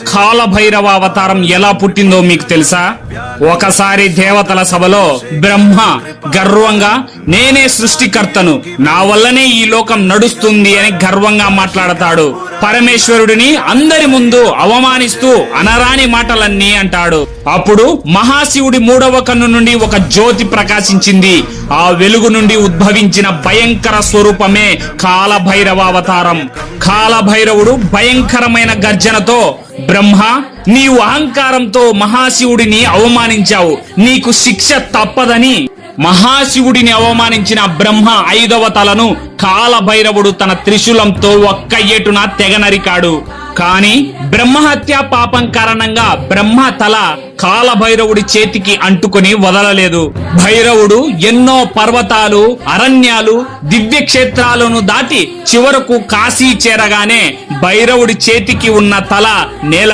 కాలభైరవ అవతారం ఎలా పుట్టిందో మీకు తెలుసా? ఒకసారి దేవతల సభలో బ్రహ్మ గర్వంగా నేనే సృష్టికర్తను, నా వల్లనే ఈ లోకం నడుస్తుంది అని గర్వంగా మాట్లాడతాడు. పరమేశ్వరుడిని అందరి ముందు అవమానిస్తూ అనరాని మాటలన్నీ అంటాడు. అప్పుడు మహాశివుడి మూడవ కన్ను నుండి ఒక జ్యోతి ప్రకాశించింది. ఆ వెలుగు నుండి ఉద్భవించిన భయంకర స్వరూపమే కాలభైరవ అవతారం. కాలభైరవుడు భయంకరమైన గర్జనతో, బ్రహ్మ, నీవు అహంకారంతో మహాశివుడిని అవమానించావు, నీకు శిక్ష తప్పదని మహాశివుడిని అవమానించిన బ్రహ్మ 5వ తలను కాలభైరవుడు తన త్రిశూలంతో ఒక్క ఏటున తెగ నరికాడు. కాని బ్రహ్మహత్య పాపం కారణంగా బ్రహ్మ తల కాలభైరవుడి చేతికి అంటుకొని వదలలేదు. భైరవుడు ఎన్నో పర్వతాలు, అరణ్యాలు, దివ్యక్షేత్రాలను దాటి చివరకు కాశీ చేరగానే భైరవుడి చేతికి ఉన్న తల నేల